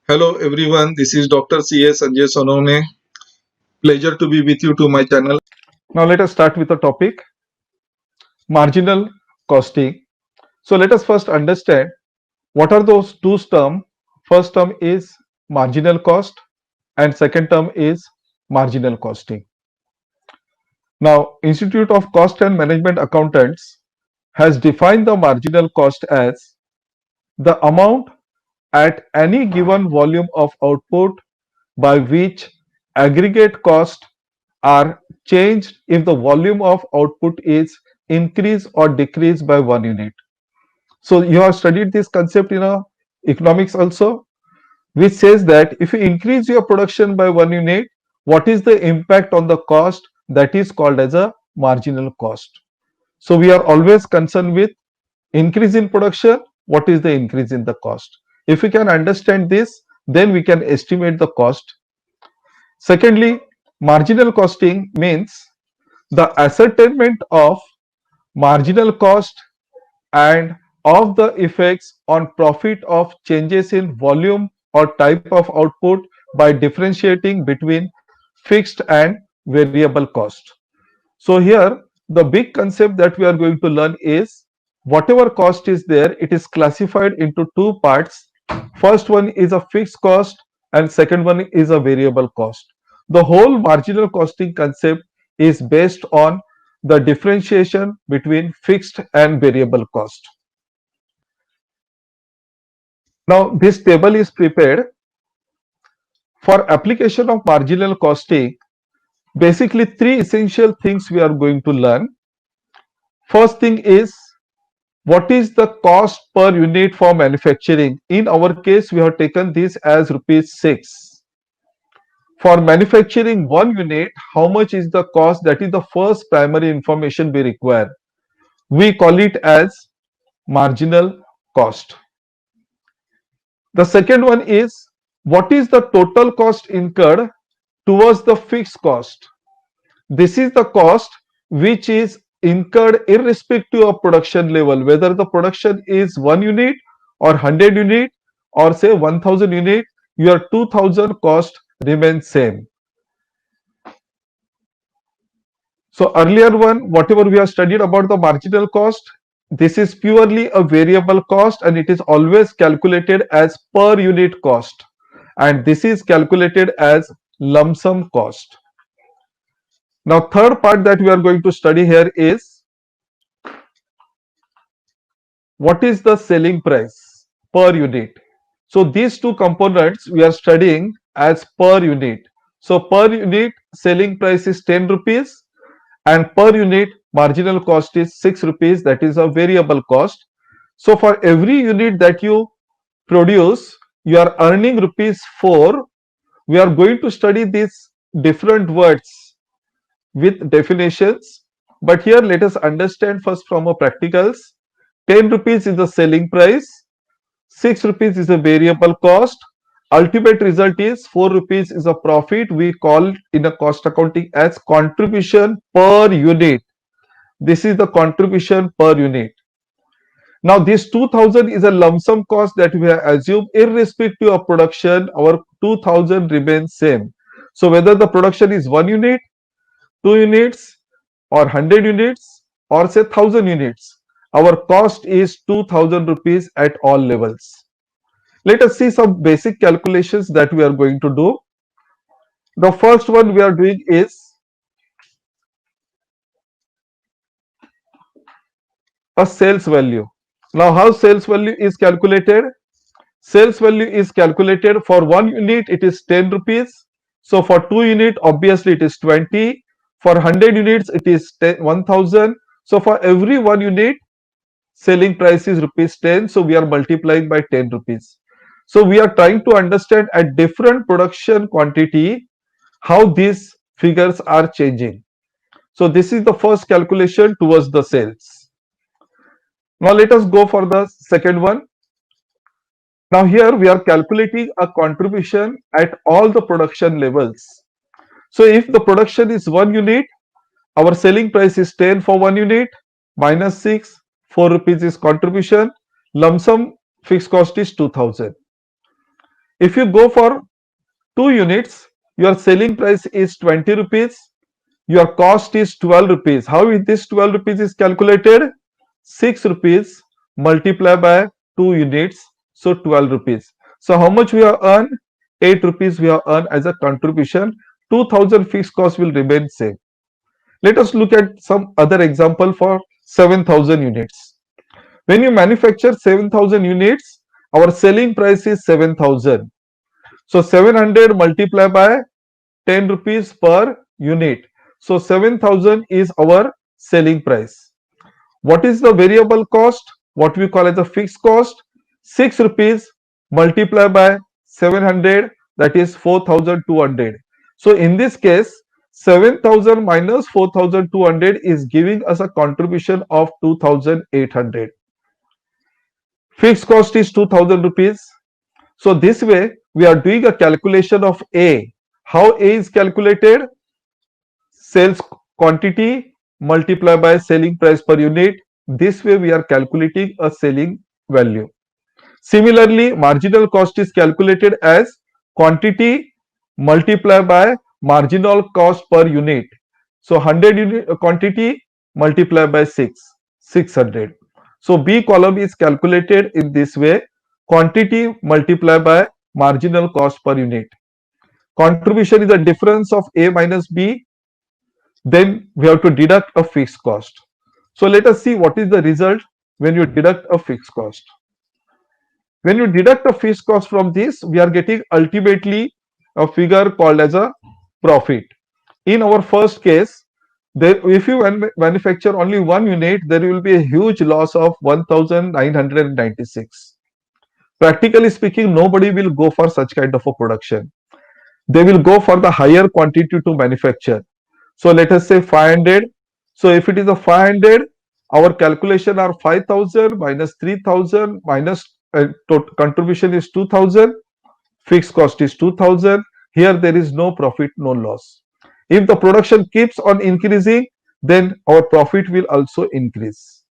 Hello everyone, this is Dr. C.S. Sanjay Sonone. Pleasure to be with you to my channel. Now let us start with the topic marginal costing. So let us first understand what are those two terms. First term is marginal cost and second term is marginal costing. Now Institute of Cost and Management Accountants has defined the marginal cost as the amount at any given volume of output by which aggregate cost are changed if the volume of output is increased or decreased by 1 unit. So you have studied this concept in economics also, which says that if you increase your production by 1 unit, what is the impact on the cost? That is called as a marginal cost. So we are always concerned with increase in production, what is the increase in the cost? If we can understand this, then we can estimate the cost. Secondly, marginal costing means the ascertainment of marginal cost and of the effects on profit of changes in volume or type of output by differentiating between fixed and variable cost. So here the big concept that we are going to learn is whatever cost is there, it is classified into two parts. First one is a fixed cost and second one is a variable cost. The whole marginal costing concept is based on the differentiation between fixed and variable cost. Now this table is prepared for application of marginal costing. Basically three essential things we are going to learn. First thing is what is the cost per unit for manufacturing. In our case we have taken this as ₹6. For manufacturing 1 unit, how much is the cost? That is the first primary information we require. We call it as marginal cost. The second one is what is the total cost incurred towards the fixed cost. This is the cost which is incurred irrespective of production level, whether the production is 1 unit or 100 unit or say 1000 unit, your 2000 cost remains same. So earlier one, whatever we have studied about the marginal cost, this is purely a variable cost and it is always calculated as per unit cost, and this is calculated as lump sum cost. Now third part that we are going to study here is what is the selling price per unit. So these two components we are studying as per unit. So per unit selling price is 10 rupees and per unit marginal cost is 6 rupees, that is a variable cost. So for every unit that you produce, you are earning ₹4. We are going to study these different words with definitions, but here let us understand first from a practicals. 10 rupees is the selling price, 6 rupees is a variable cost, ultimate result is 4 rupees is a profit. We call in a cost accounting as contribution per unit. This is the contribution per unit. Now this 2000 is a lump sum cost that we have assumed irrespective of production, our 2000 remains same. So whether the production is 1 unit, 2 units or 100 units or say 1000 units, our cost is 2000 rupees at all levels. Let us see some basic calculations that we are going to do. The first one we are doing is a sales value. Now how sales value is calculated? Sales value is calculated for 1 unit, it is 10 rupees. So for 2 unit, obviously it is 20. For 100 units, it is 1000. So for every 1 unit, selling price is ₹10. So we are multiplying by 10 rupees. So we are trying to understand at different production quantity how these figures are changing. So this is the first calculation towards the sales. Now let us go for the second one. Now here we are calculating a contribution at all the production levels. So if the production is 1 unit, our selling price is 10 for 1 unit, minus 6, 4 rupees is contribution, lump sum fixed cost is 2000. If you go for 2 units, your selling price is 20 rupees, your cost is 12 rupees. How is this 12 rupees is calculated? 6 rupees multiplied by 2 units, so 12 rupees. So how much we have earned? 8 rupees we have earned as a contribution. 2000 fixed cost will remain same. Let us look at some other example for 7000 units. When you manufacture 7000 units, our selling price is 7000. So 700 multiplied by 10 rupees per unit. So 7000 is our selling price. What is the variable cost? What we call as a fixed cost? 6 rupees multiplied by 700, that is 4200. So in this case, 7000 minus 4200 is giving us a contribution of 2800. Fixed cost is 2000 rupees. So this way we are doing a calculation of A. How A is calculated? Sales quantity multiplied by selling price per unit. This way we are calculating a selling value. Similarly, marginal cost is calculated as quantity multiplied by marginal cost per unit. So 100 unit quantity multiplied by 600. So B column is calculated in this way, quantity multiplied by marginal cost per unit. Contribution is the difference of A minus B. Then we have to deduct a fixed cost. So let us see what is the result when you deduct a fixed cost. When you deduct a fixed cost from this, we are getting ultimately a figure called as a profit. In our first case, if you manufacture only one unit, there will be a huge loss of 1996. Practically speaking, nobody will go for such kind of a production. They will go for the higher quantity to manufacture. So let us say 500. So if it is a 500, our calculation are 5000 minus 3000 minus contribution is 2000, fixed cost is 2000. Here there is no profit, no loss. If the production keeps on increasing, then our profit will also increase.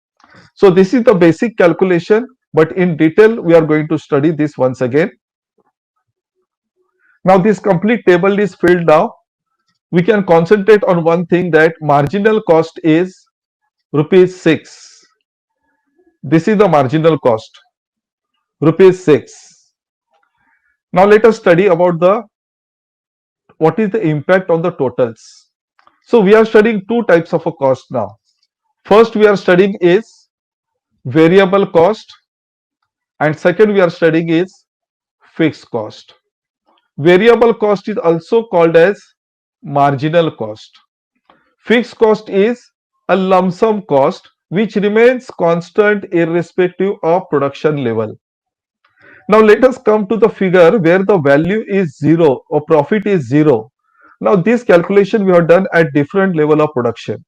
So this is the basic calculation, but in detail we are going to study this once again. Now this complete table is filled now. We can concentrate on one thing, that marginal cost is rupees 6. This is the marginal cost, rupees 6. Now let us study about what is the impact on the totals. So we are studying two types of a cost now. First we are studying is variable cost, and second we are studying is fixed cost. Variable cost is also called as marginal cost. Fixed cost is a lump sum cost which remains constant irrespective of production level. Now let us come to the figure where the value is 0 or profit is 0. Now this calculation we have done at different level of production.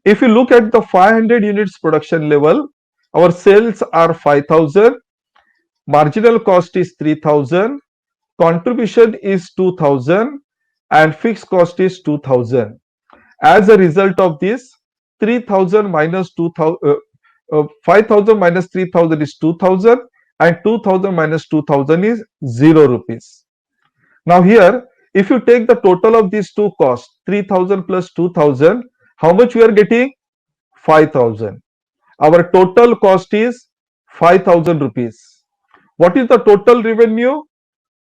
If you look at the 500 units production level, our sales are 5000, marginal cost is 3000, contribution is 2000, and fixed cost is 2000. As a result of this, 3000 minus 2000, 5000 minus 3000 is 2000, and 2000 minus 2000 is 0 rupees. Now here, if you take the total of these two costs, 3000 plus 2000, how much we are getting? 5000. Our total cost is 5000 rupees. What is the total revenue?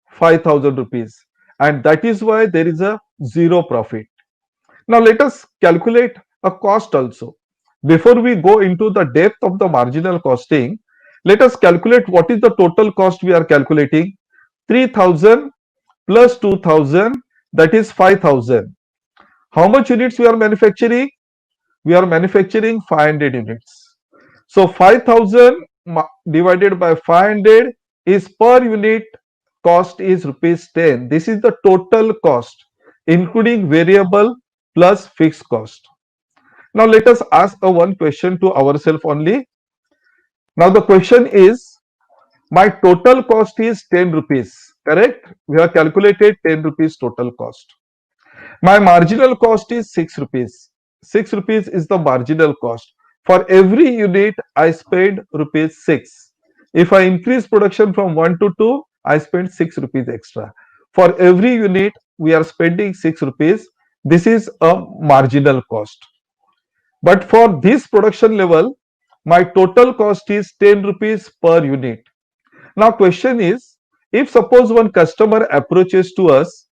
5000 rupees. And that is why there is a zero profit. Now let us calculate a cost also. Before we go into the depth of the marginal costing, let us calculate what is the total cost we are calculating. 3000 plus 2000, that is 5000. How much units we are manufacturing? We are manufacturing 500 units. So 5000 divided by 500 is per unit cost is rupees 10. This is the total cost including variable plus fixed cost. Now let us ask one question to ourselves only. Now the question is, my total cost is 10 rupees, correct? We have calculated 10 rupees total cost. My marginal cost is 6 rupees. 6 rupees is the marginal cost. For every unit, I spend rupees 6. If I increase production from 1 to 2, I spent 6 rupees extra. For every unit, we are spending 6 rupees. This is a marginal cost. But for this production level, my total cost is 10 rupees per unit. Now, question is, if suppose one customer approaches to us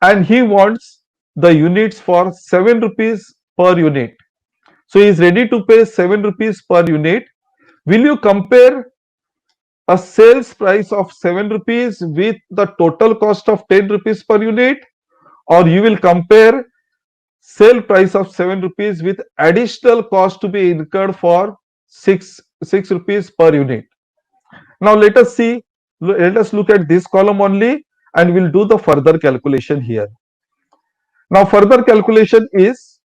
and he wants the units for 7 rupees per unit. So he is ready to pay 7 rupees per unit. Will you compare a sales price of 7 rupees with the total cost of 10 rupees per unit, or you will compare sale price of 7 rupees with additional cost to be incurred for 6 rupees per unit? Now let us see, let us look at this column only and we'll do the further calculation here. Now further calculation is,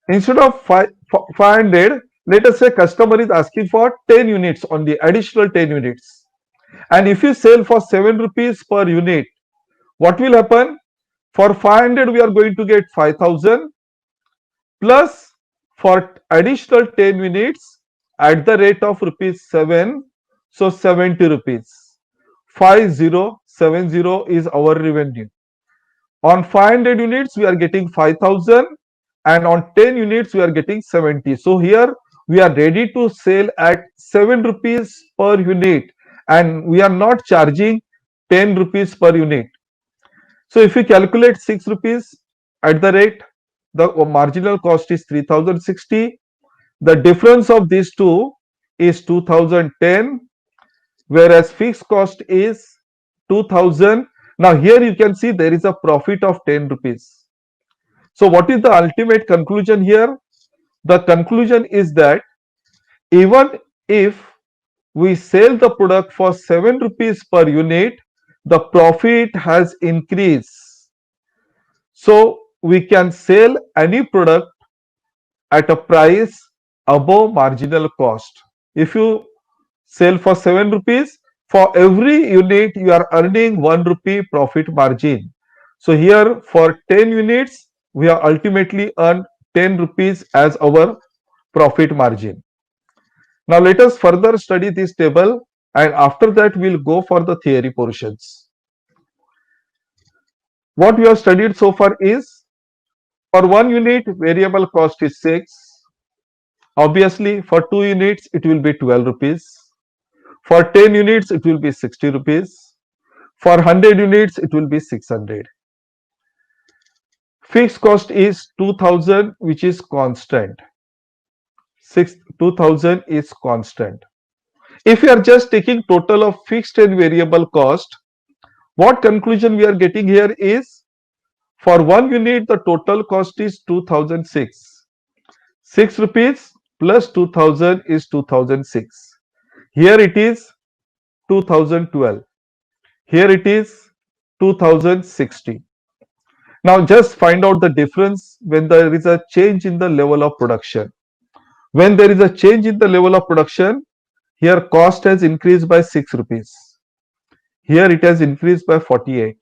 instead of 500, let us say customer is asking for 10 units only, additional 10 units. And if you sell for 7 rupees per unit, what will happen? For 500 we are going to get 5,000 plus for additional 10 units at the rate of rupees 7, so 70 rupees. 5070 is our revenue. On 500 units we are getting 5,000 and on 10 units we are getting 70. So here we are ready to sell at 7 rupees per unit and we are not charging 10 rupees per unit. So if we calculate 6 rupees at the rate, the marginal cost is 3060. The difference of these two is 2010, whereas fixed cost is 2000. Now here you can see there is a profit of 10 rupees. So what is the ultimate conclusion here? The conclusion is that even if we sell the product for 7 rupees per unit, the profit has increased. So we can sell any product at a price above marginal cost. If you sell for 7 rupees, for every unit you are earning 1 rupee profit margin. So here for 10 units, we have ultimately earned 10 rupees as our profit margin. Now let us further study this table and after that we'll go for the theory portions. What we have studied so far is, for 1 unit variable cost is 6. Obviously for 2 units it will be 12 rupees. For 10 units it will be 60 rupees. For 100 units it will be 600. Fixed cost is 2000, which is constant. 2000 is constant. If we are just taking total of fixed and variable cost, what conclusion we are getting here is, for 1 unit the total cost is 2006. 6 rupees plus 2000 is 2006. Here it is 2012. Here it is 2060. Now just find out the difference when there is a change in the level of production. When there is a change in the level of production, here cost has increased by 6 rupees. Here it has increased by 48.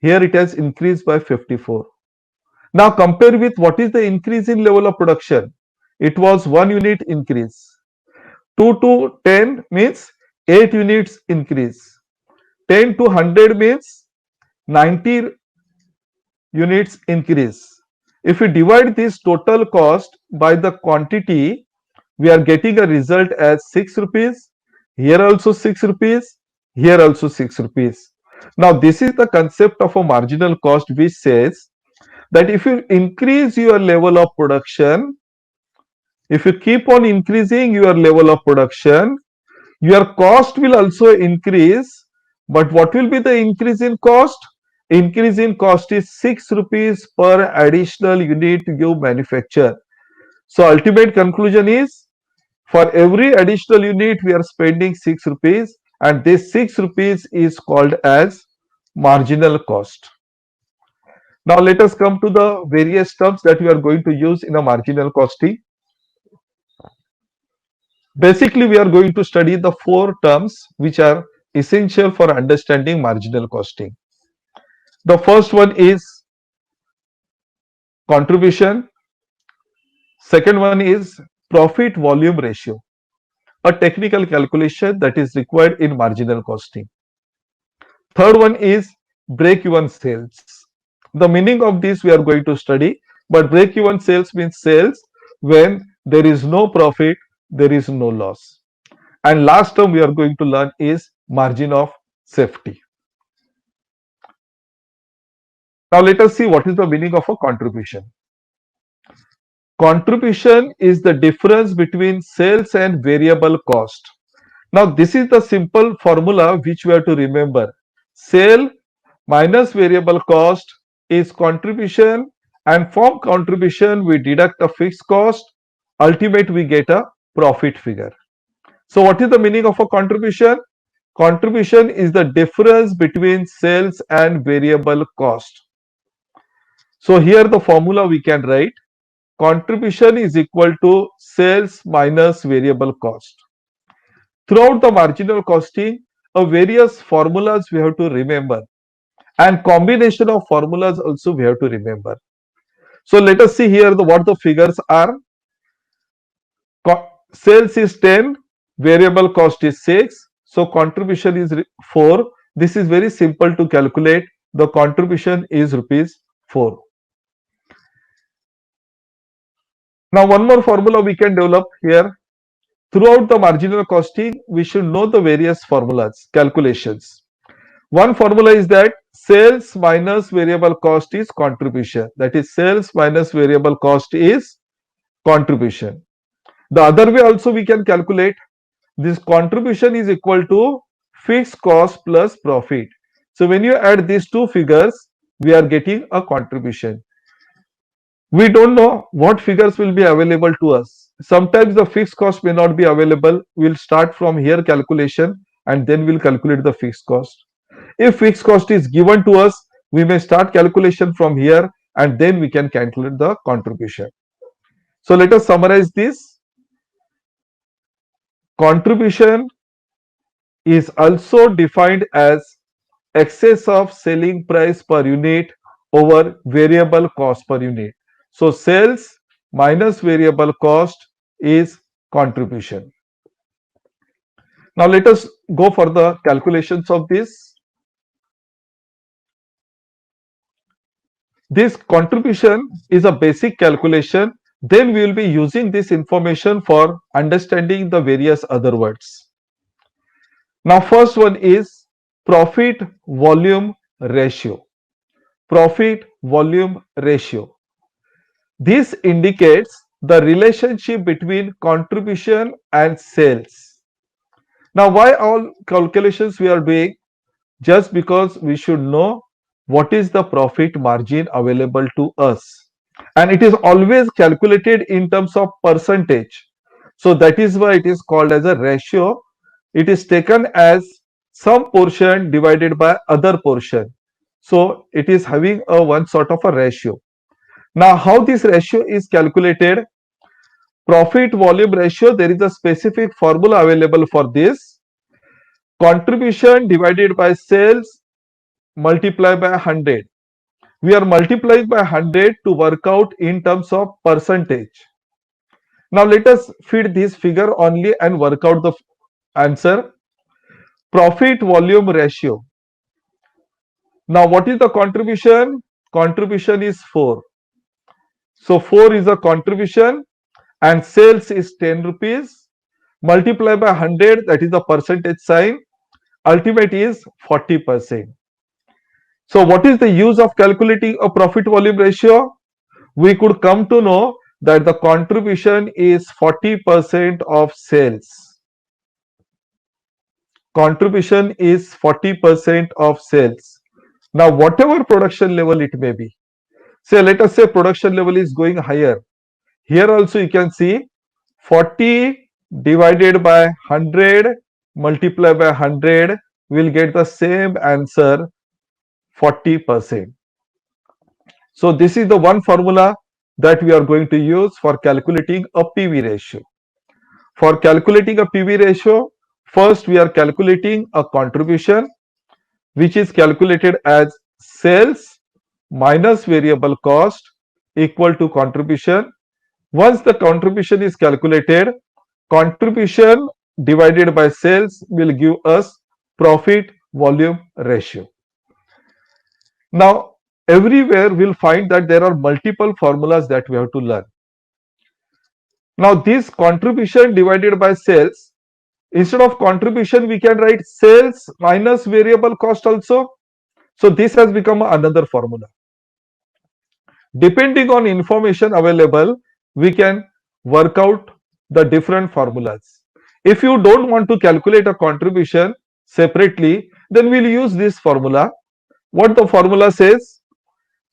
Here it has increased by 54. Now compare with what is the increase in level of production. It was 1 unit increase. 2 to 10 means 8 units increase. 10 to 100 means 90 units increase. If we divide this total cost by the quantity, we are getting a result as 6 rupees. Here also 6 rupees. Here also 6 rupees. Now this is the concept of a marginal cost, which says that if you increase your level of production, if you keep on increasing your level of production, your cost will also increase. But what will be the increase in cost? Increase in cost is 6 rupees per additional unit you manufacture. So ultimate conclusion is, for every additional unit we are spending 6 rupees, and this 6 rupees is called as marginal cost. Now let us come to the various terms that we are going to use in a marginal costing. Basically, we are going to study the 4 terms which are essential for understanding marginal costing. The first one is contribution. Second one is profit volume ratio. a technical calculation that is required in marginal costing. Third one is break-even sales. The meaning of this we are going to study, but break-even sales means sales when there is no profit, there is no loss. And last term we are going to learn is margin of safety. Now let us see what is the meaning of a contribution. Contribution is the difference between sales and variable cost. Now this is the simple formula which we have to remember. Sale minus variable cost is contribution, and from contribution we deduct a fixed cost. Ultimate we get a profit figure. So what is the meaning of a contribution? Contribution is the difference between sales and variable cost. So here the formula we can write, contribution is equal to sales minus variable cost. Throughout the marginal costing, various formulas we have to remember, and combination of formulas also we have to remember. So let us see here what the figures are. Sales is 10, variable cost is 6, so contribution is 4. This is very simple to calculate. The contribution is rupees 4. Now one more formula we can develop here. Throughout the marginal costing, we should know the various formulas, calculations. One formula is that sales minus variable cost is contribution. That is, sales minus variable cost is contribution. The other way also we can calculate, this contribution is equal to fixed cost plus profit. So when you add these two figures, we are getting a contribution. We don't know what figures will be available to us. Sometimes the fixed cost may not be available. We'll start from here calculation and then we'll calculate the fixed cost. If fixed cost is given to us, we may start calculation from here and then we can calculate the contribution. So let us summarize this. Contribution is also defined as excess of selling price per unit over variable cost per unit. So sales minus variable cost is contribution. Now let us go for the calculations of this. This contribution is a basic calculation. Then we will be using this information for understanding the various other words. Now first one is profit volume ratio. Profit volume ratio. This indicates the relationship between contribution and sales. Now why all calculations we are doing? Just because we should know what is the profit margin available to us, and it is always calculated in terms of percentage. So that is why it is called as a ratio. It is taken as some portion divided by other portion. So it is having a one sort of a ratio. Now how this ratio is calculated? Profit volume ratio, there is a specific formula available for this. Contribution divided by sales multiplied by 100. We are multiplying by 100 to work out in terms of percentage. Now let us feed this figure only and work out the answer. Profit volume ratio. Now what is the contribution? Contribution is 4. So 4 is a contribution and sales is 10 rupees. Multiply by 100, that is the percentage sign. Ultimate is 40%. So what is the use of calculating a profit volume ratio? We could come to know that the contribution is 40% of sales. Contribution is 40% of sales. Now whatever production level it may be, say let us say production level is going higher. Here also you can see 40 divided by 100 multiplied by 100 will get the same answer, 40%. So this is the one formula that we are going to use for calculating a PV ratio. For calculating a PV ratio, first we are calculating a contribution, which is calculated as sales minus variable cost equal to contribution. Once the contribution is calculated, contribution divided by sales will give us profit volume ratio. Now, everywhere we'll find that there are multiple formulas that we have to learn. Now, this contribution divided by sales, instead of contribution, we can write sales minus variable cost also. So, this has become another formula. Depending on information available, we can work out the different formulas. If you don't want to calculate a contribution separately, then we'll use this formula. What the formula says?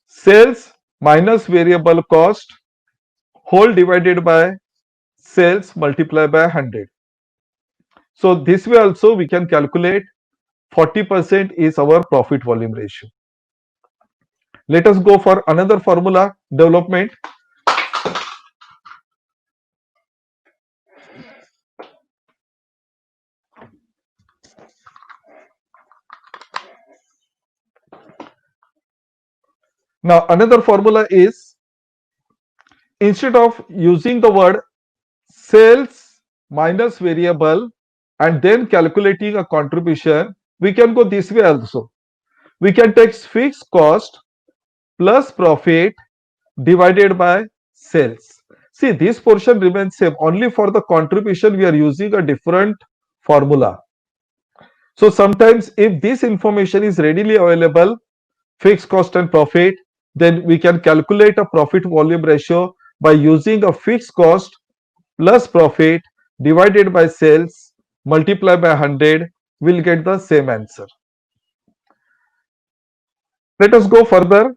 Sales minus variable cost whole divided by sales multiplied by 100. So this way also we can calculate 40% is our profit volume ratio. Let us go for another formula development. Now another formula is, instead of using the word sales minus variable and then calculating a contribution, we can go this way also. We can take fixed cost plus profit divided by sales. See, this portion remains same. Only for the contribution we are using a different formula. So sometimes if this information is readily available, fixed cost and profit, then we can calculate a profit volume ratio by using a fixed cost plus profit divided by sales multiplied by 100, we'll get the same answer. Let us go further.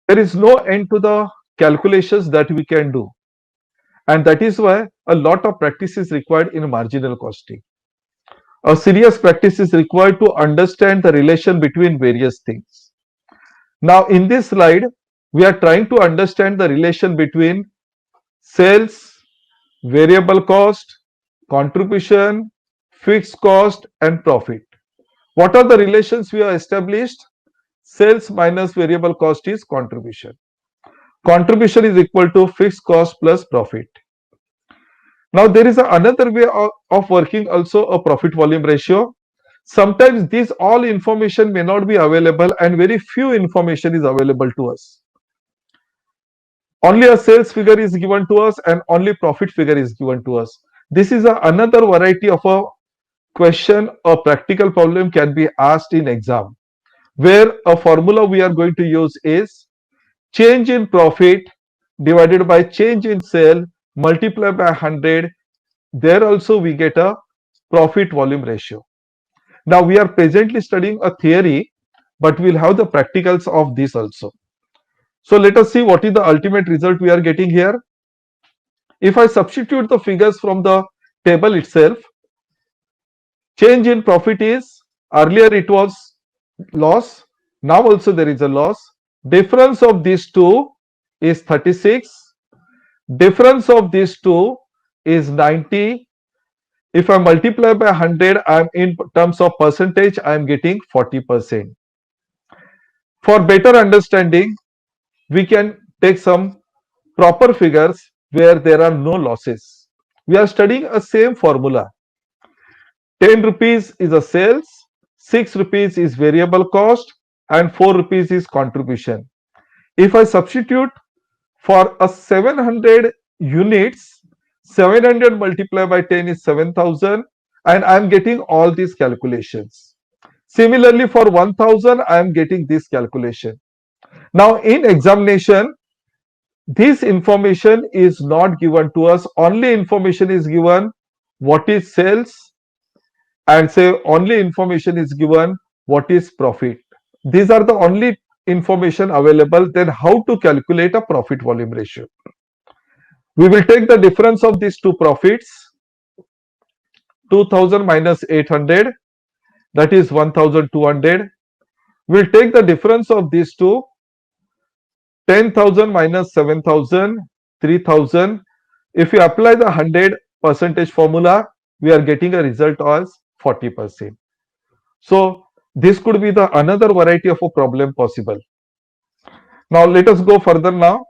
There is no end to the calculations that we can do, and that is why a lot of practice is required in marginal costing. A serious practice is required to understand the relation between various things. Now in this slide, we are trying to understand the relation between sales, variable cost, contribution, fixed cost and profit. What are the relations we have established? Sales minus variable cost is contribution. Contribution is equal to fixed cost plus profit. Now there is another way of working also a profit volume ratio. Sometimes this all information may not be available and very few information is available to us. Only a sales figure is given to us and only profit figure is given to us. This is another variety of a question or practical problem can be asked in exam, where a formula we are going to use is change in profit divided by change in sale multiplied by 100. There also we get a profit volume ratio. Now we are presently studying a theory, but we'll have the practicals of this also. So let us see what is the ultimate result we are getting here. If I substitute the figures from the table itself, change in profit is, earlier it was loss, now also there is a loss. Difference of these two is 36. Difference of these two is 90. If I multiply by 100, I am in terms of percentage, I am getting 40%. For better understanding, we can take some proper figures where there are no losses. We are studying a same formula. 10 rupees is a sales, 6 rupees is variable cost and 4 rupees is contribution. If I substitute for a 700 units, 700 multiplied by 10 is 7,000 and I am getting all these calculations. Similarly for 1,000 I am getting this calculation. Now in examination, this information is not given to us. Only information is given what is sales and say only information is given what is profit. These are the only information available. Then how to calculate a profit volume ratio? We will take the difference of these two profits, 2000 minus 800, that is 1200. We'll take the difference of these two, 10,000 minus 7,000, 3,000. If you apply the 100% formula, we are getting a result as 40%. So this could be the another variety of a problem possible. Now let us go further now.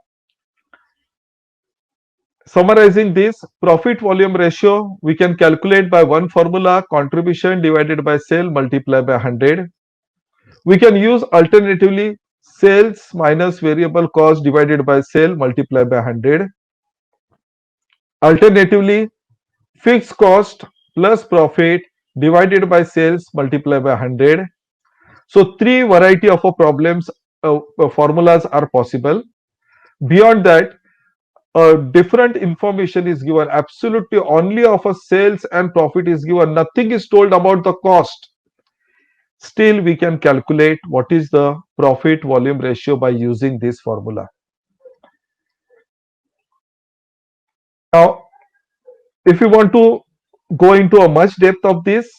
Summarizing this, profit volume ratio we can calculate by one formula, contribution divided by sale multiplied by 100. We can use alternatively sales minus variable cost divided by sale multiplied by 100. Alternatively, fixed cost plus profit divided by sales multiplied by 100. So three variety of problems formulas are possible. Beyond that, different information is given, absolutely only of a sales and profit is given, nothing is told about the cost. Still we can calculate what is the profit volume ratio by using this formula. Now if you want to go into a much depth of this,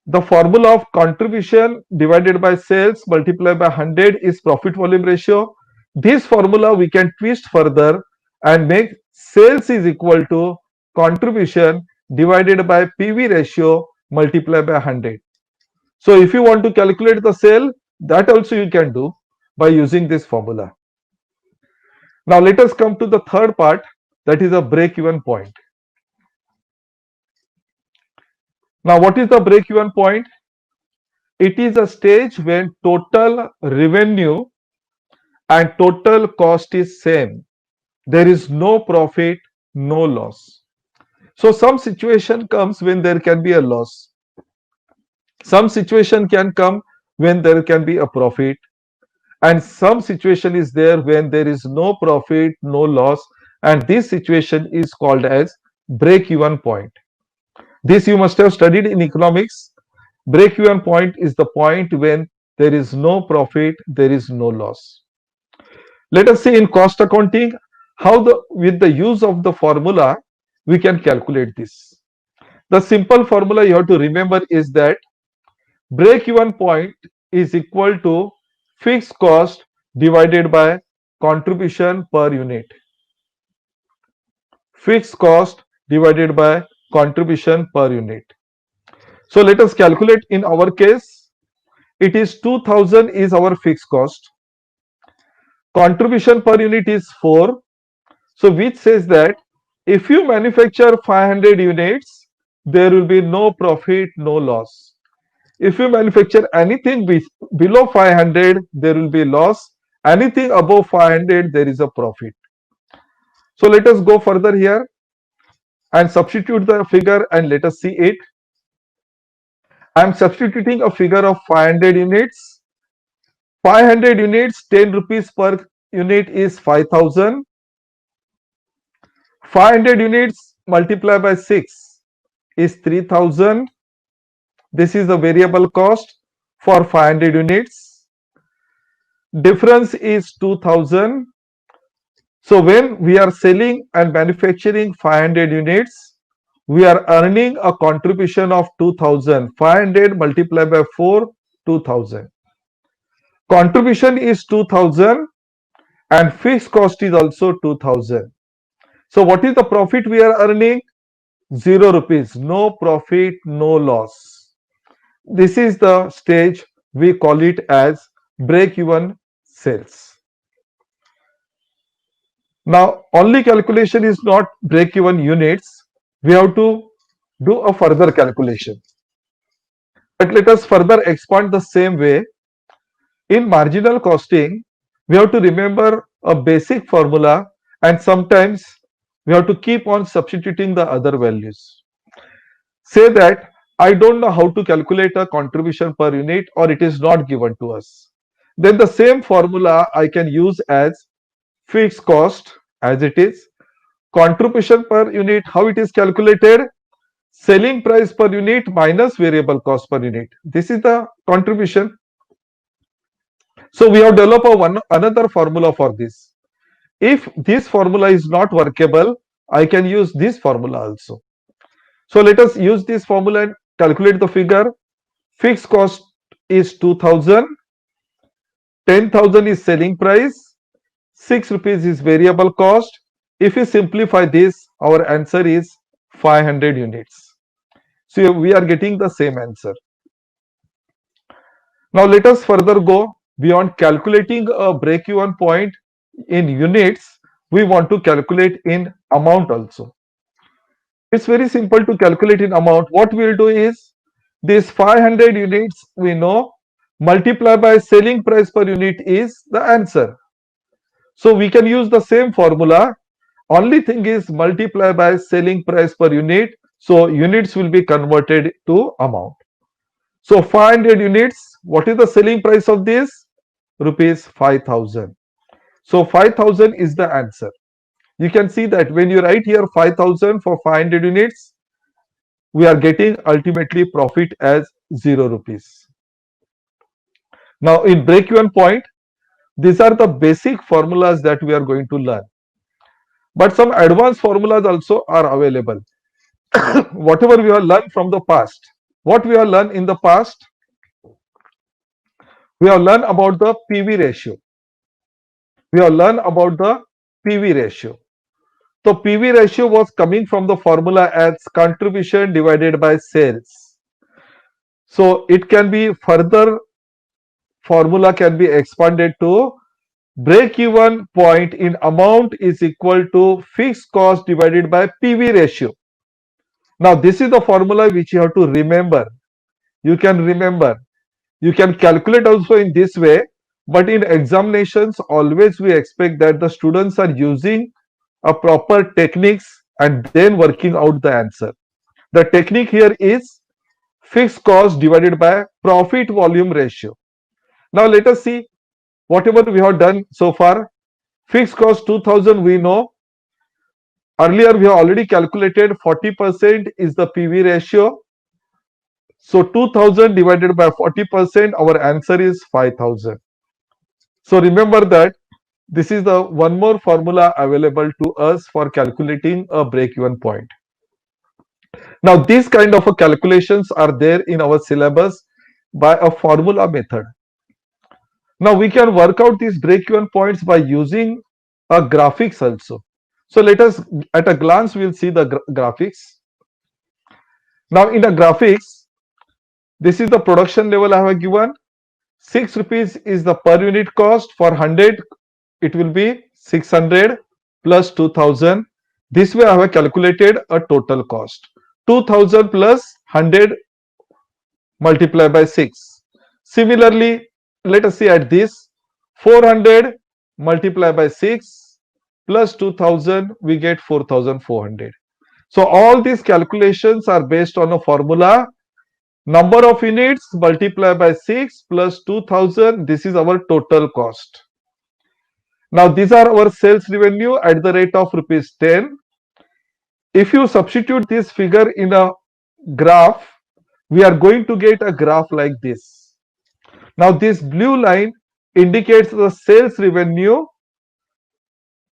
the formula of contribution divided by sales multiplied by 100 is profit volume ratio. This formula we can twist further and make sales is equal to contribution divided by PV ratio multiplied by 100. So if you want to calculate the sale, that also you can do by using this formula. Now let us come to the third part, that is a break-even point. Now what is the break-even point? It is a stage when total revenue and total cost is same. There is no profit, no loss. So some situation comes when there can be a loss. Some situation can come when there can be a profit, and some situation is there when there is no profit, no loss, and this situation is called as break-even point. This you must have studied in economics. Break-even point is the point when there is no profit, there is no loss. Let us see in cost accounting how with the use of the formula we can calculate this. The simple formula you have to remember is that break-even point is equal to fixed cost divided by contribution per unit. Fixed cost divided by contribution per unit. So let us calculate. In our case, it is 2000 is our fixed cost. Contribution per unit is 4. So which says that if you manufacture 500 units, there will be no profit, no loss. If you manufacture anything below 500, there will be loss. Anything above 500, there is a profit. So let us go further here and substitute the figure and let us see it. I am substituting a figure of 500 units. 500 units, 10 rupees per unit is 5000. 500 units multiplied by 6 is 3000. This is the variable cost for 500 units. Difference is 2000. So when we are selling and manufacturing 500 units, we are earning a contribution of 2000. 500 multiplied by 4, 2000. Contribution is 2000 and fixed cost is also 2000. So what is the profit we are earning? 0 rupees. No profit, no loss. This is the stage we call it as break-even sales. Now only calculation is not break-even units. We have to do a further calculation. But let us further expand the same way. In marginal costing, we have to remember a basic formula and sometimes we have to keep on substituting the other values. Say that I don't know how to calculate a contribution per unit or it is not given to us. Then the same formula I can use as fixed cost as it is. Contribution per unit, how it is calculated? Selling price per unit minus variable cost per unit. This is the contribution. So we have developed another formula for this. If this formula is not workable, I can use this formula also. So let us use this formula and calculate the figure. Fixed cost is 2000, 10,000 is selling price, 6 rupees is variable cost. If we simplify this, our answer is 500 units. So we are getting the same answer. Now let us further go beyond calculating a break-even point in units. we want to calculate in amount also. It's very simple to calculate in amount. What we'll do is this 500 units we know multiply by selling price per unit is the answer. So we can use the same formula. Only thing is multiply by selling price per unit. So units will be converted to amount. So 500 units, what is the selling price of this? Rupees 5,000. So 5,000 is the answer. You can see that when you write here 5,000 for 500 units, we are getting ultimately profit as 0 rupees. Now in break-even point, these are the basic formulas that we are going to learn. But some advanced formulas also are available. Whatever we have learned from the past. What we have learned in the past? We have learned about the PV ratio. We have learned about the PV ratio. So PV ratio was coming from the formula as contribution divided by sales. So it can be further formula can be expanded to break-even point in amount is equal to fixed cost divided by PV ratio. Now this is the formula which you have to remember. You can remember. You can calculate also in this way, but in examinations always we expect that the students are using a proper techniques and then working out the answer. The technique here is fixed cost divided by profit volume ratio. Now let us see whatever we have done so far. Fixed cost 2000 we know. Earlier we have already calculated 40% is the PV ratio. So 2000 divided by 40%, our answer is 5000. So remember that this is the one more formula available to us for calculating a break-even point. Now these kind of calculations are there in our syllabus by a formula method. Now we can work out these break-even points by using a graphics also. So let us at a glance we'll see the graphics. Now in the graphics, this is the production level I have given. 6 rupees is the per unit cost. For 100 it will be 600 plus 2000. This way I have calculated a total cost. 2000 plus 100 multiplied by 6. Similarly, let us see at this 400 multiplied by 6 plus 2000, we get 4400. So all these calculations are based on a formula. Number of units multiplied by 6 plus 2000, this is our total cost. Now these are our sales revenue at the rate of rupees 10. If you substitute this figure in a graph, we are going to get a graph like this. Now this blue line indicates the sales revenue.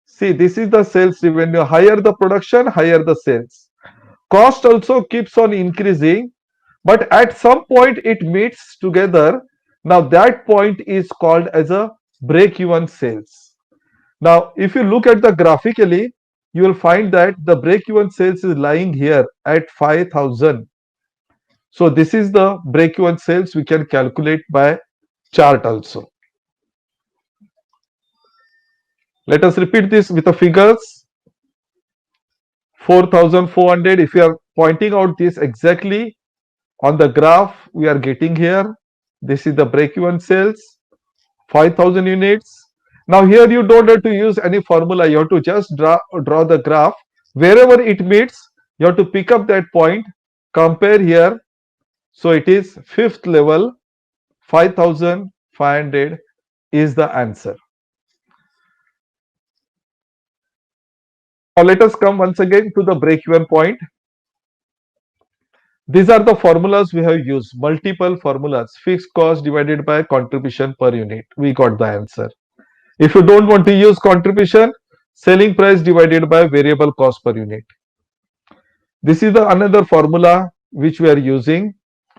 See, this is the sales revenue. Higher the production, higher the sales. Cost also keeps on increasing, but at some point it meets together. Now that point is called as a break-even sales. Now if you look at the graphically, you will find that the break-even sales is lying here at 5000. So this is the break-even sales we can calculate by chart also. Let us repeat this with the figures. 4400, if you are pointing out this exactly on the graph we are getting here, this is the break-even sales, 5000 units. Now here you don't have to use any formula, you have to just draw the graph. Wherever it meets, you have to pick up that point, compare here. So it is fifth level, 5500 is the answer. Now let us come once again to the break-even point. These are the formulas we have used, multiple formulas, fixed cost divided by contribution per unit. We got the answer. If you don't want to use contribution, selling price divided by variable cost per unit. This is the another formula which we are using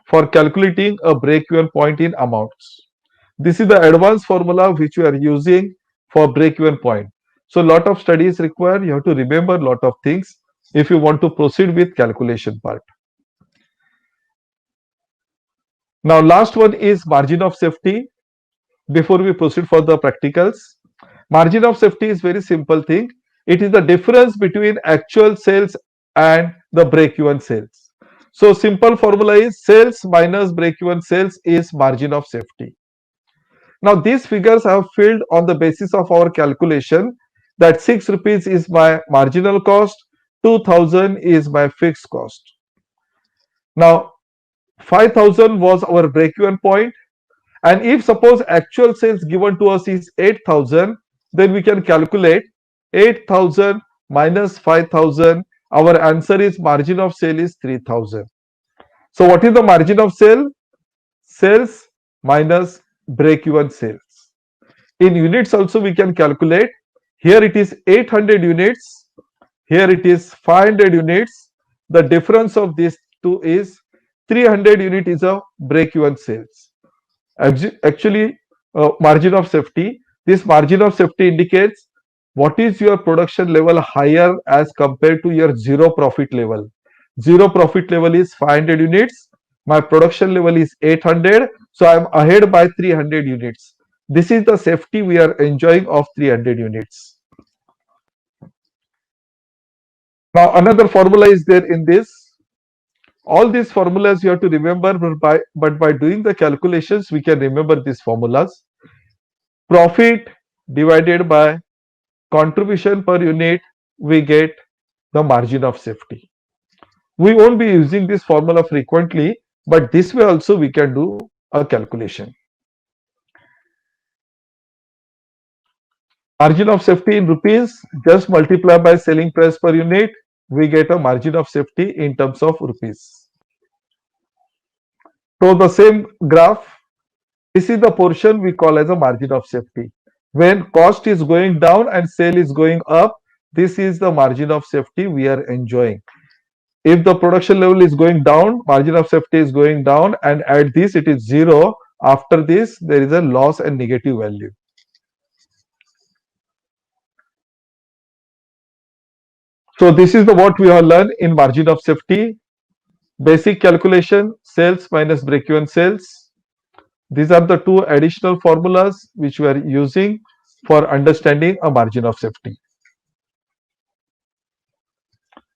for calculating a break-even point in amounts. This is the advanced formula which we are using for break-even point. So lot of studies required. You have to remember a lot of things if you want to proceed with calculation part. Now last one is margin of safety. Before we proceed for the practicals, margin of safety is very simple thing. It is the difference between actual sales and the break-even sales. So simple formula is sales minus break-even sales is margin of safety. Now these figures I have filled on the basis of our calculation that 6 rupees is my marginal cost, 2000 is my fixed cost. Now 5000 was our break-even point, and if suppose actual sales given to us is 8000, then we can calculate 8000 minus 5000. Our answer is margin of sale is 3000. So what is the margin of sale? Sales minus break-even sales. In units also we can calculate. Here it is 800 units. Here it is 500 units. The difference of these two is 300 unit is a break-even sales. Actually, margin of safety. This margin of safety indicates what is your production level higher as compared to your zero profit level. Zero profit level is 500 units. My production level is 800. So I am ahead by 300 units. This is the safety we are enjoying of 300 units. Now another formula is there in this. All these formulas you have to remember, but by doing the calculations we can remember these formulas. Profit divided by contribution per unit, we get the margin of safety. We won't be using this formula frequently, but this way also we can do a calculation. Margin of safety in rupees, just multiply by selling price per unit, we get a margin of safety in terms of rupees. So the same graph, this is the portion we call as a margin of safety. When cost is going down and sale is going up, this is the margin of safety we are enjoying. If the production level is going down, margin of safety is going down, and at this it is zero. After this, there is a loss and negative value. So this is the what we have learned in margin of safety. Basic calculation, sales minus break-even sales. These are the two additional formulas which we are using for understanding a margin of safety.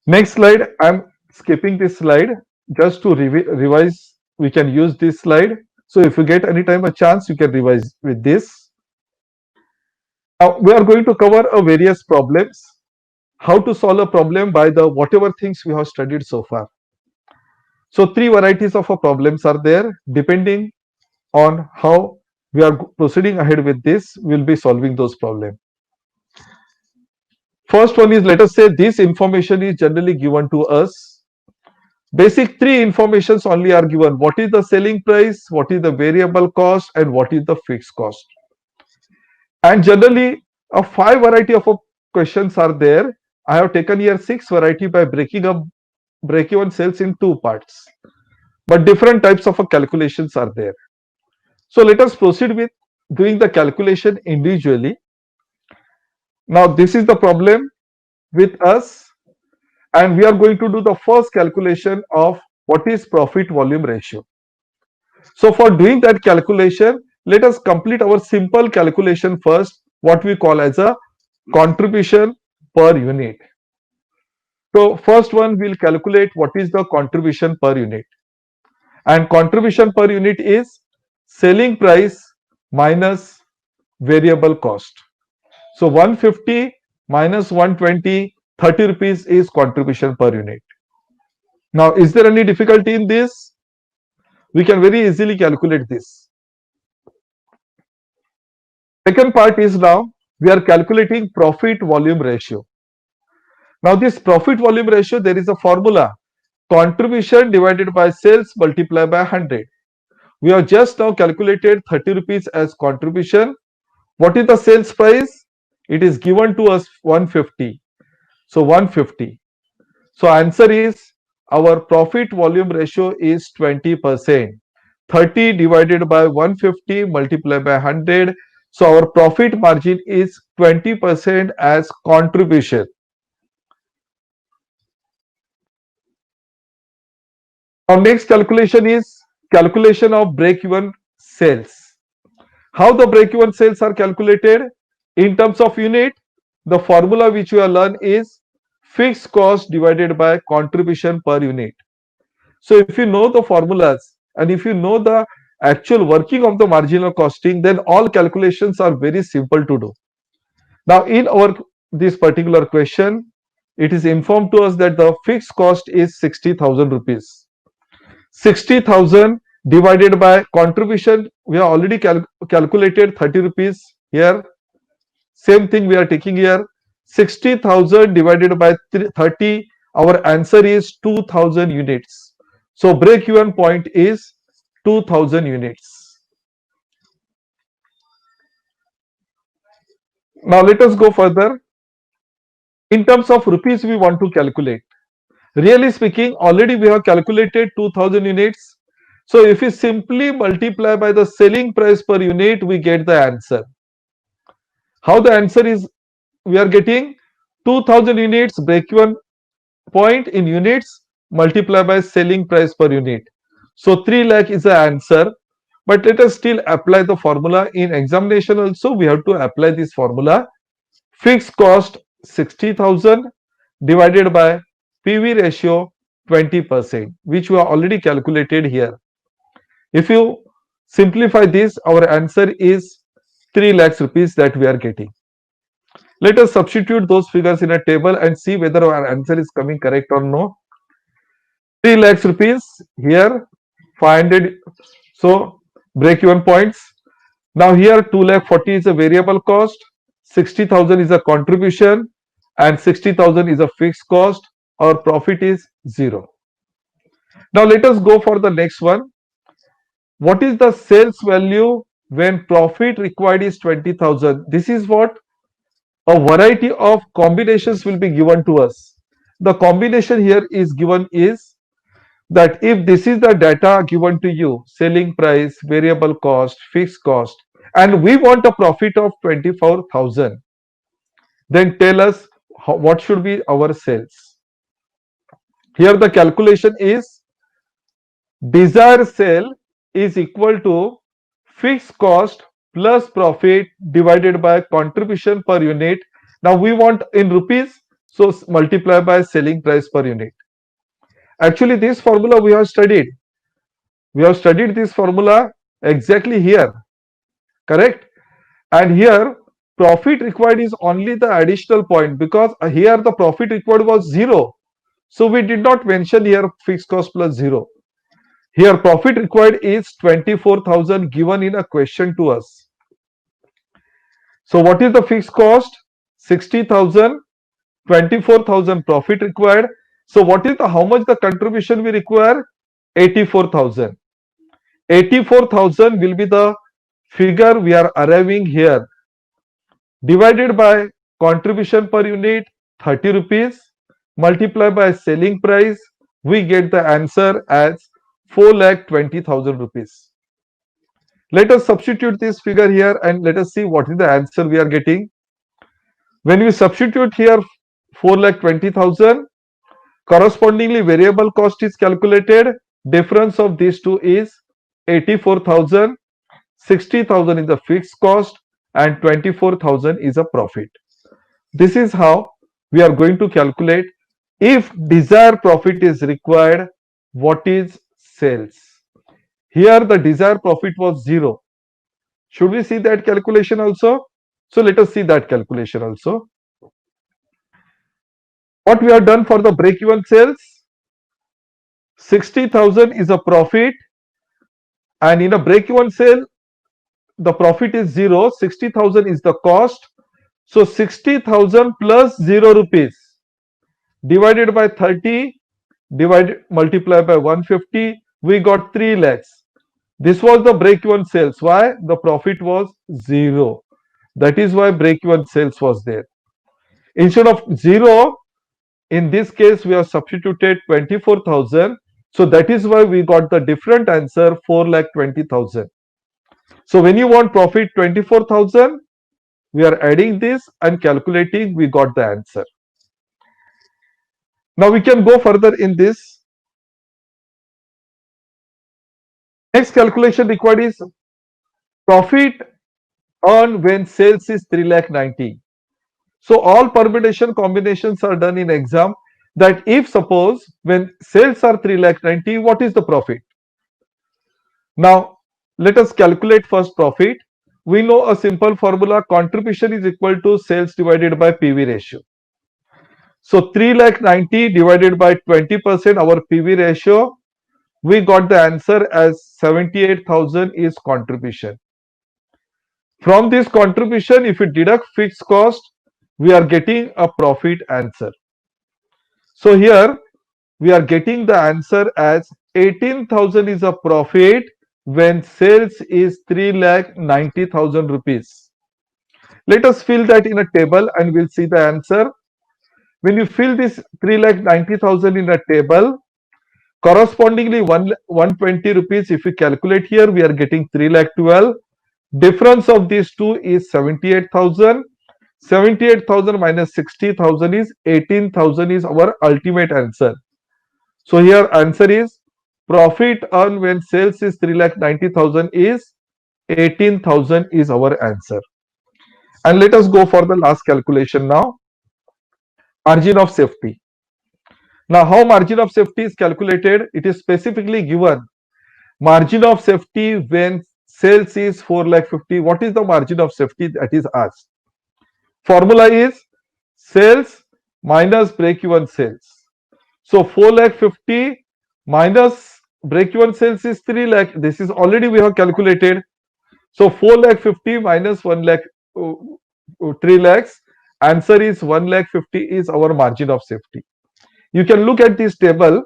Next slide, I am skipping this slide just to revise. We can use this slide. So if you get any time a chance, you can revise with this. Now we are going to cover a various problems. How to solve a problem by the whatever things we have studied so far. So three varieties of problems are there. Depending on how we are proceeding ahead with this, we will be solving those problems. First one is, let us say this information is generally given to us. Basic three informations only are given. What is the selling price, what is the variable cost, and what is the fixed cost. And generally a 5 variety of questions are there. I have taken here 6 variety by breaking up break-even sales in 2 parts. But different types of calculations are there. So let us proceed with doing the calculation individually. Now this is the problem with us, and we are going to do the first calculation of what is profit volume ratio. So for doing that calculation, let us complete our simple calculation first, what we call as a contribution per unit. So first one, we'll calculate what is the contribution per unit. And contribution per unit is selling price minus variable cost. So 150 minus 120, 30 rupees is contribution per unit. Now, is there any difficulty in this? We can very easily calculate this. Second part is, now we are calculating profit volume ratio. Now this profit volume ratio, there is a formula, contribution divided by sales multiplied by 100. We have just now calculated 30 rupees as contribution. What is the sales price? It is given to us 150. So 150. So answer is, our profit volume ratio is 20%. 30 divided by 150 multiplied by 100. So our profit margin is 20% as contribution. Our next calculation is calculation of break-even sales. How the break-even sales are calculated? In terms of unit, the formula which you have learned is fixed cost divided by contribution per unit. So if you know the formulas and if you know the actual working of the marginal costing, then all calculations are very simple to do. Now in our this particular question, it is informed to us that the fixed cost is 60,000 rupees. 60,000 divided by contribution, we have already calculated 30 rupees here. Same thing we are taking here. 60,000 divided by 30, our answer is 2,000 units. So break even point is 2,000 units. Now let us go further. In terms of rupees, we want to calculate. Really speaking, already we have calculated 2,000 units. So if we simply multiply by the selling price per unit, we get the answer. How the answer is we are getting 2,000 units break even point in units multiply by selling price per unit. So 3 lakh is the answer. But let us still apply the formula in examination also. We have to apply this formula. Fixed cost 60,000 divided by PV ratio 20%, which we have already calculated here. If you simplify this, our answer is 3 lakhs rupees that we are getting. Let us substitute those figures in a table and see whether our answer is coming correct or no. 3 lakhs rupees here, 500. So break even points. Now here 2 lakh 40 is a variable cost, 60,000 is a contribution and 60,000 is a fixed cost. Our profit is 0. Now let us go for the next one. What is the sales value when profit required is 20,000? This is what a variety of combinations will be given to us. The combination here is given is that if this is the data given to you, selling price, variable cost, fixed cost, and we want a profit of 24,000, then tell us what should be our sales. Here the calculation is desired sale is equal to fixed cost plus profit divided by contribution per unit. Now we want in rupees, so multiply by selling price per unit. Actually, this formula we have studied. We have studied this formula exactly here, correct? And here profit required is only the additional point because here the profit required was 0. So we did not mention here fixed cost plus 0. Here profit required is 24,000 given in a question to us. So what is the fixed cost? 60,000, 24,000 profit required. So what is the how much the contribution we require? 84,000. 84,000 will be the figure we are arriving here. Divided by contribution per unit 30 rupees multiply by selling price, we get the answer as 4,20,000 rupees. Let us substitute this figure here and let us see what is the answer we are getting. When we substitute here 4,20,000, correspondingly variable cost is calculated. Difference of these two is 84,000, 60,000 is the fixed cost and 24,000 is a profit. This is how we are going to calculate if desired profit is required, what is sales. Here the desired profit was 0. Should we see that calculation also? So let us see that calculation also. What we have done for the break-even sales, 60,000 is a profit and in a break-even sale, the profit is 0, 60,000 is the cost. So 60,000 plus 0 rupees divided by 30 multiply by 150, we got 3 lakhs. This was the break-even sales. Why? The profit was 0. That is why break-even sales was there. Instead of 0, in this case, we have substituted 24,000. So that is why we got the different answer 4,20,000. So when you want profit 24,000, we are adding this and calculating, we got the answer. Now we can go further in this. Next calculation required is profit earned when sales is 3,90,000. So all permutation combinations are done in exam, that if suppose when sales are 3,90,000, what is the profit? Now let us calculate first profit. We know a simple formula: contribution is equal to sales divided by PV ratio. So 3,90,000 divided by 20%, our PV ratio, we got the answer as 78,000 is contribution. From this contribution, if we deduct fixed cost, we are getting a profit answer. So here we are getting the answer as 18,000 is a profit when sales is 3,90,000 rupees. Let us fill that in a table and we'll see the answer. When you fill this 3,90,000 in a table, correspondingly 120 rupees, if we calculate here, we are getting 3,12,000. Difference of these two is 78,000. 78,000 minus 60,000 is 18,000 is our ultimate answer. So here answer is profit earned when sales is 3,90,000 is 18,000 is our answer. And let us go for the last calculation now. Margin of safety. Now how margin of safety is calculated? It is specifically given. Margin of safety when sales is 4,50,000. What is the margin of safety that is asked? Formula is sales minus break-even sales. So 4,50,000 minus break-even sales is 3 lakh. This is already we have calculated. So 4,50,000 minus 1 lakh, 3 lakhs. Answer is 1,50,000 is our margin of safety. You can look at this table.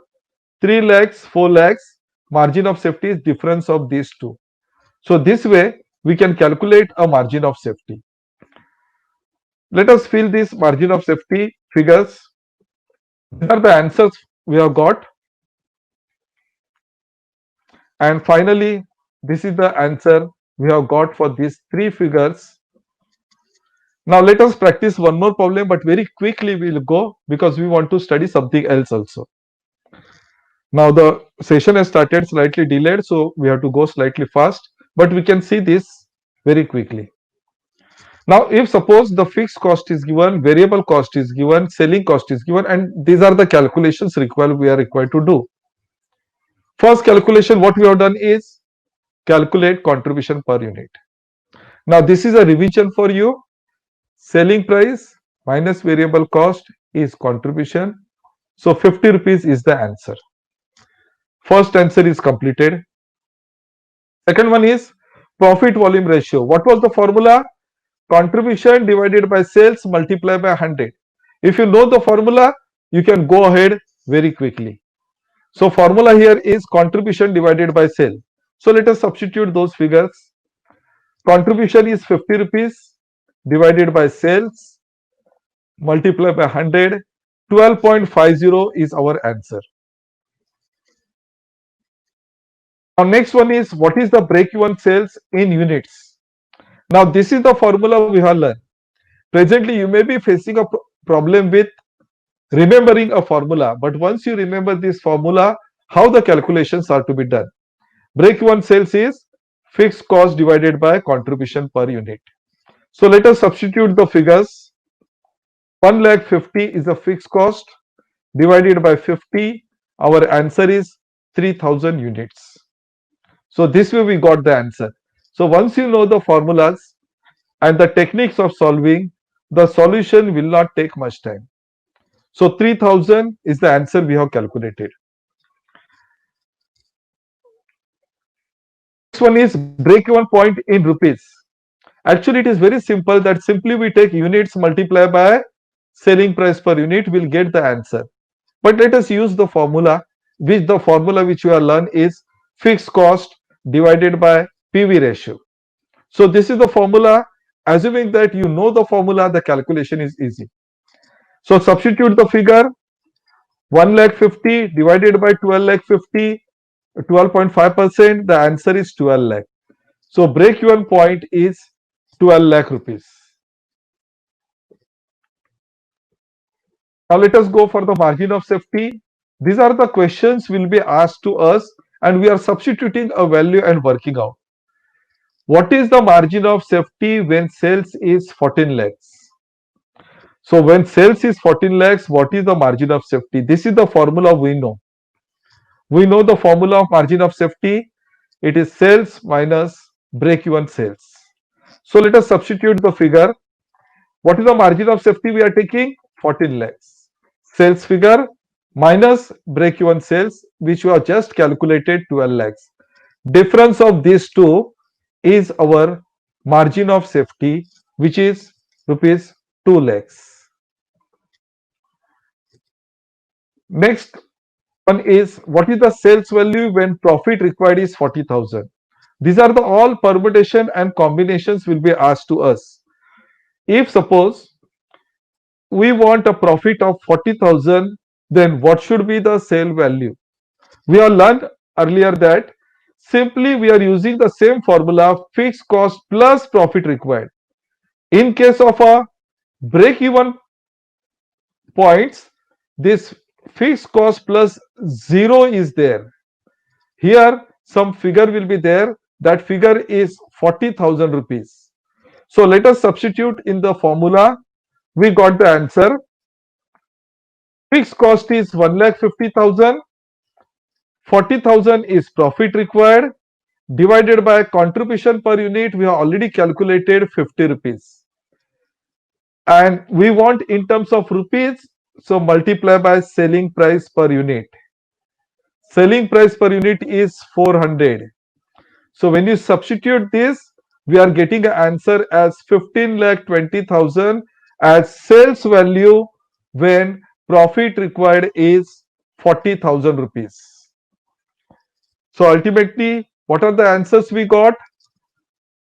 3 lakhs, 4 lakhs. Margin of safety is difference of these two. So this way we can calculate a margin of safety. Let us fill this margin of safety figures. These are the answers we have got. And finally, this is the answer we have got for these three figures. Now let us practice one more problem, but very quickly we will go because we want to study something else also. Now the session has started slightly delayed, so we have to go slightly fast, but we can see this very quickly. Now if suppose the fixed cost is given, variable cost is given, selling cost is given, and these are the calculations we are required to do. First calculation what we have done is calculate contribution per unit. Now this is a revision for you. Selling price minus variable cost is contribution. So 50 rupees is the answer. First answer is completed. Second one is profit volume ratio. What was the formula? Contribution divided by sales multiplied by 100. If you know the formula, you can go ahead very quickly. So formula here is contribution divided by sale. So let us substitute those figures. Contribution is 50 rupees divided by sales multiplied by 100. 12.50 is our answer. Now next one is what is the break-even sales in units. Now this is the formula we have learned. Presently you may be facing a problem with remembering a formula, but once you remember this formula, how the calculations are to be done. Break-even sales is fixed cost divided by contribution per unit. So let us substitute the figures. 1,50,000 is a fixed cost divided by 50. Our answer is 3,000 units. So this way we got the answer. So once you know the formulas and the techniques of solving, the solution will not take much time. So 3,000 is the answer we have calculated. Next one is break-even point in rupees. Actually, it is very simple that simply we take units multiplied by selling price per unit, will get the answer. But let us use the formula, which we have learned is fixed cost divided by PV ratio. So this is the formula. Assuming that you know the formula, the calculation is easy. So substitute the figure. 1,50,000 divided by 12,50,000, 12.5%. The answer is 12 lakh. So break-even point is 12 lakh rupees. Now let us go for the margin of safety. These are the questions will be asked to us and we are substituting a value and working out. What is the margin of safety when sales is 14 lakhs? So when sales is 14 lakhs, what is the margin of safety? This is the formula we know. We know the formula of margin of safety. It is sales minus break-even sales. So let us substitute the figure. What is the margin of safety we are taking? 14 lakhs. Sales figure minus break-even sales, which we have just calculated 12 lakhs. Difference of these two is our margin of safety, which is rupees 2 lakhs. Next one is what is the sales value when profit required is 40,000. These are the all permutation and combinations will be asked to us. If suppose we want a profit of 40,000, then what should be the sale value? We have learned earlier that simply we are using the same formula, fixed cost plus profit required. In case of a break even points, this fixed cost plus 0 is there. Here some figure will be there. That figure is 40,000 rupees. So let us substitute in the formula. We got the answer. Fixed cost is 1,50,000. 40,000 is profit required, divided by contribution per unit. We have already calculated 50 rupees. And we want in terms of rupees, so multiply by selling price per unit. Selling price per unit is 400. So when you substitute this, we are getting an answer as 15,20,000 as sales value when profit required is 40,000 rupees. So ultimately, what are the answers we got?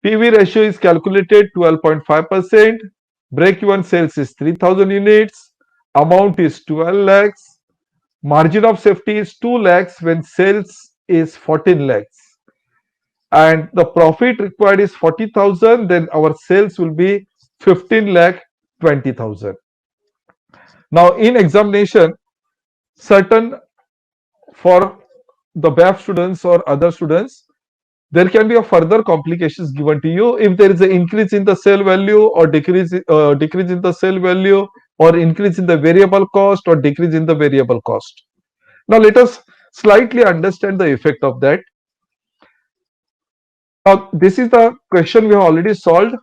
PV ratio is calculated 12.5%. Break-even sales is 3,000 units. Amount is 12 lakhs. Margin of safety is 2 lakhs when sales is 14 lakhs. And the profit required is 40,000, then our sales will be 15 lakh 20,000. Now in examination, certain for the BAF students or other students, there can be a further complications given to you if there is an increase in the sale value or decrease in the sale value, or increase in the variable cost or decrease in the variable cost. Now let us slightly understand the effect of that. Now this is the question we have already solved.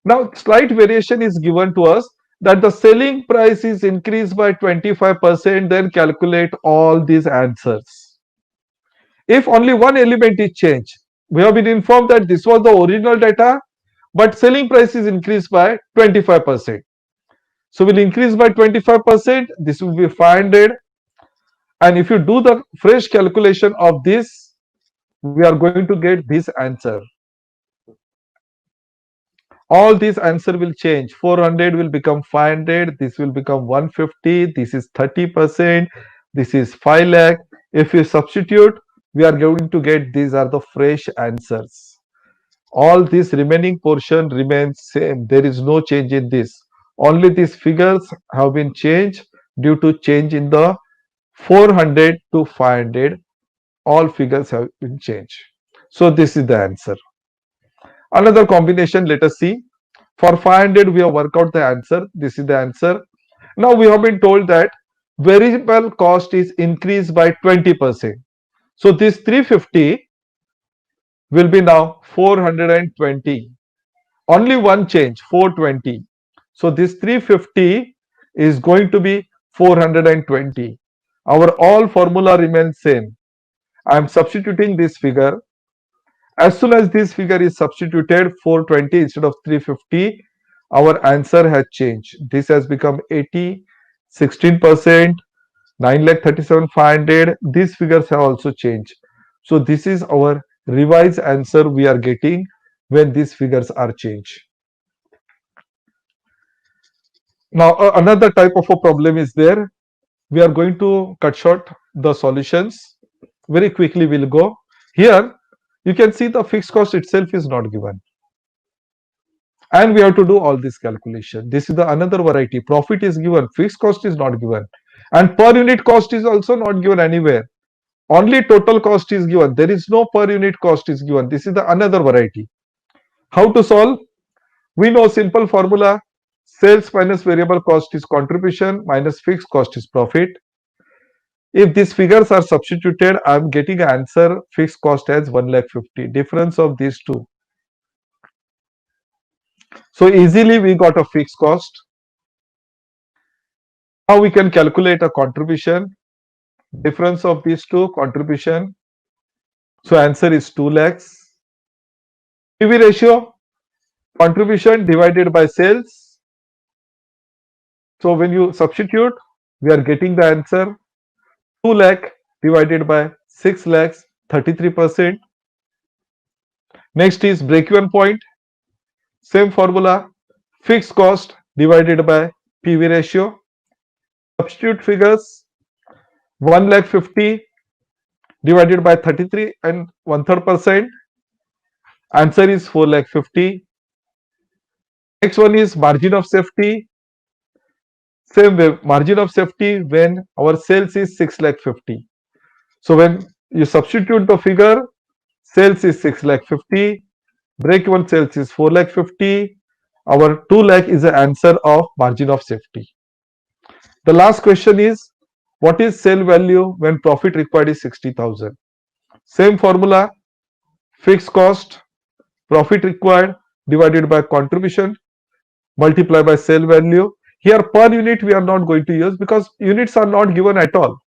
Now slight variation is given to us that the selling price is increased by 25%, then calculate all these answers. If only one element is changed, we have been informed that this was the original data, but selling price is increased by 25%. So we'll increase by 25%, this will be 500. And if you do the fresh calculation of this, we are going to get this answer. All these answer will change. 400 will become 500, this will become 150, this is 30%, this is 5 lakh. If you substitute, we are going to get these are the fresh answers. All this remaining portion remains same. There is no change in this. Only these figures have been changed due to change in the 400 to 500. All figures have been changed. So this is the answer. Another combination, let us see. For 500, we have worked out the answer. This is the answer. Now we have been told that variable cost is increased by 20%. So this 350 will be now 420. Only one change, 420. So this 350 is going to be 420. Our all formula remains same. I am substituting this figure. As soon as this figure is substituted, 420 instead of 350, our answer has changed. This has become 80, 16%, 9,37,500. These figures have also changed. So this is our revised answer we are getting when these figures are changed. Now another type of a problem is there. We are going to cut short the solutions. Very quickly we'll go. Here you can see the fixed cost itself is not given. And we have to do all this calculation. This is the another variety. Profit is given, fixed cost is not given. And per unit cost is also not given anywhere. Only total cost is given. There is no per unit cost is given. This is the another variety. How to solve? We know simple formula. Sales minus variable cost is contribution minus fixed cost is profit. If these figures are substituted, I am getting an answer fixed cost as 1,50,000. Difference of these two. So easily we got a fixed cost. Now we can calculate a contribution. Difference of these two, contribution. So answer is 2 lakhs. PV ratio, contribution divided by sales. So when you substitute, we are getting the answer 2 lakh divided by 6 lakhs, 33%. Next is break-even point. Same formula, fixed cost divided by PV ratio. Substitute figures, 1,50,000 divided by 33 and 1/3%. Answer is 4,50,000. Next one is margin of safety. Same way, margin of safety when our sales is 6,50,000. So when you substitute the figure, sales is 6,50,000, break-even sales is 4,50,000. Our 2 lakh is the answer of margin of safety. The last question is, what is sale value when profit required is 60,000? Same formula, fixed cost, profit required divided by contribution, multiply by sale value. Here per unit we are not going to use because units are not given at all.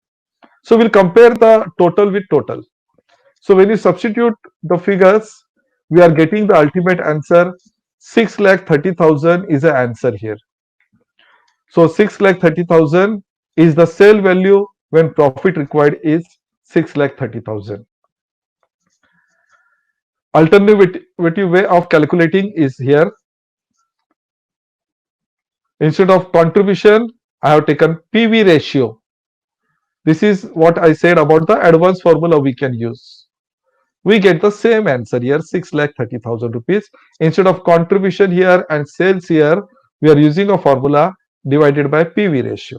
So we'll compare the total with total. So when you substitute the figures, we are getting the ultimate answer 6,30,000 is the answer here. So 6,30,000 is the sale value when profit required is 6,30,000. Alternative way of calculating is here. Instead of contribution, I have taken PV ratio. This is what I said about the advanced formula we can use. We get the same answer here, 6,30,000 rupees. Instead of contribution here and sales here, we are using a formula divided by PV ratio.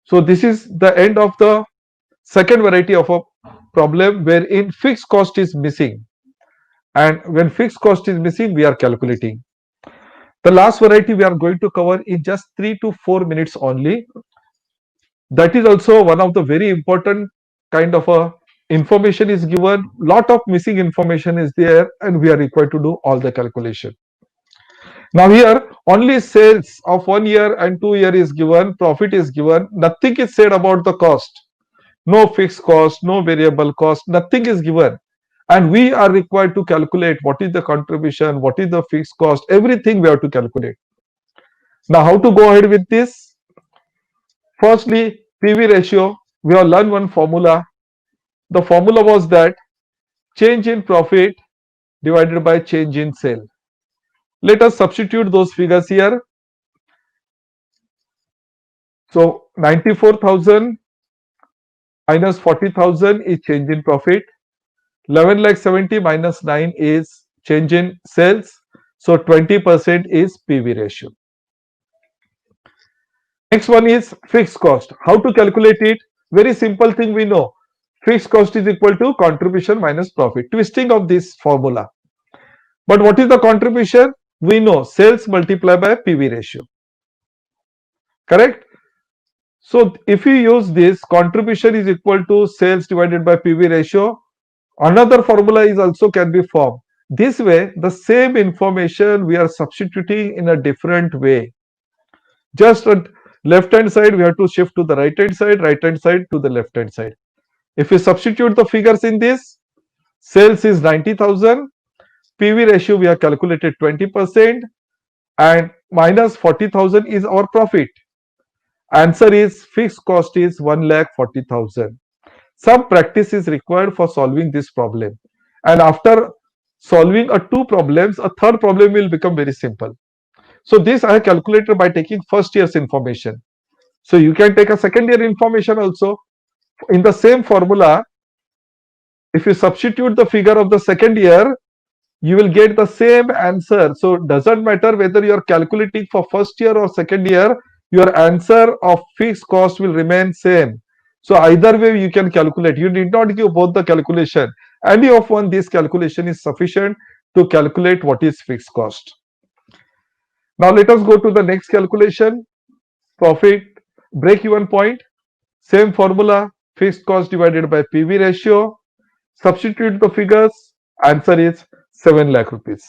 So this is the end of the second variety of a problem wherein fixed cost is missing. And when fixed cost is missing, we are calculating. The last variety we are going to cover in just 3 to 4 minutes only. That is also one of the very important kind of a information is given, lot of missing information is there, and we are required to do all the calculation. Now here only sales of 1 year and 2 year is given, profit is given, nothing is said about the cost. No fixed cost, no variable cost, nothing is given. And we are required to calculate what is the contribution, what is the fixed cost, everything we have to calculate. Now how to go ahead with this? Firstly, PV ratio, we have learned one formula. The formula was that change in profit divided by change in sale. Let us substitute those figures here. So 94,000 minus 40,000 is change in profit. 11,70,000 minus 9 is change in sales. So 20% is PV ratio. Next one is fixed cost. How to calculate it? Very simple thing we know. Fixed cost is equal to contribution minus profit. Twisting of this formula. But what is the contribution? We know sales multiplied by PV ratio. Correct? So if you use this, contribution is equal to sales divided by PV ratio. Another formula is also can be formed. This way, the same information we are substituting in a different way. Just on left hand side, we have to shift to the right hand side to the left hand side. If we substitute the figures in this, sales is 90,000, PV ratio we have calculated 20%, and minus 40,000 is our profit. Answer is fixed cost is 1,40,000. Some practice is required for solving this problem. And after solving two problems, a third problem will become very simple. So this I have calculated by taking first year's information. So you can take a second year information also. In the same formula, if you substitute the figure of the second year, you will get the same answer. So it doesn't matter whether you are calculating for first year or second year, your answer of fixed cost will remain same. So either way you can calculate. You need not give both the calculation. Any of one, this calculation is sufficient to calculate what is fixed cost. Now let us go to the next calculation. Profit break-even point. Same formula, fixed cost divided by PV ratio. Substitute the figures. Answer is 7 lakh rupees.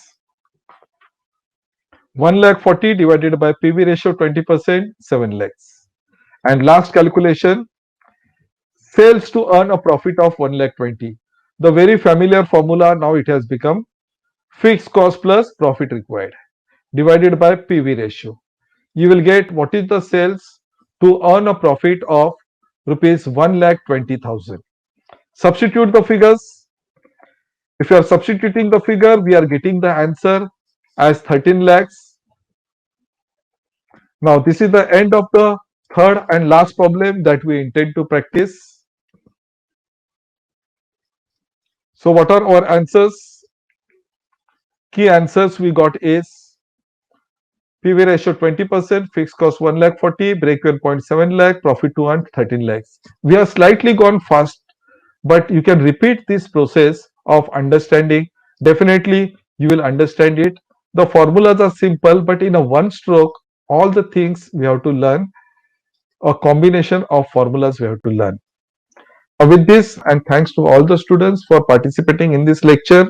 1 lakh 40 divided by PV ratio 20%, 7 lakhs. And last calculation, sales to earn a profit of 1 lakh 20. The very familiar formula, now it has become fixed cost plus profit required divided by PV ratio. You will get what is the sales to earn a profit of rupees 1,20,000. Substitute the figures. If you are substituting the figure, we are getting the answer as 13 lakhs. Now, this is the end of the third and last problem that we intend to practice. So, what are our answers? Key answers we got is PV ratio 20%, fixed cost 1 lakh 40, break-even point 7 lakh, profit to earn 13 lakhs. We have slightly gone fast, but you can repeat this process of understanding. Definitely, you will understand it. The formulas are simple, but in a one stroke, all the things we have to learn, a combination of formulas we have to learn. With this, and thanks to all the students for participating in this lecture.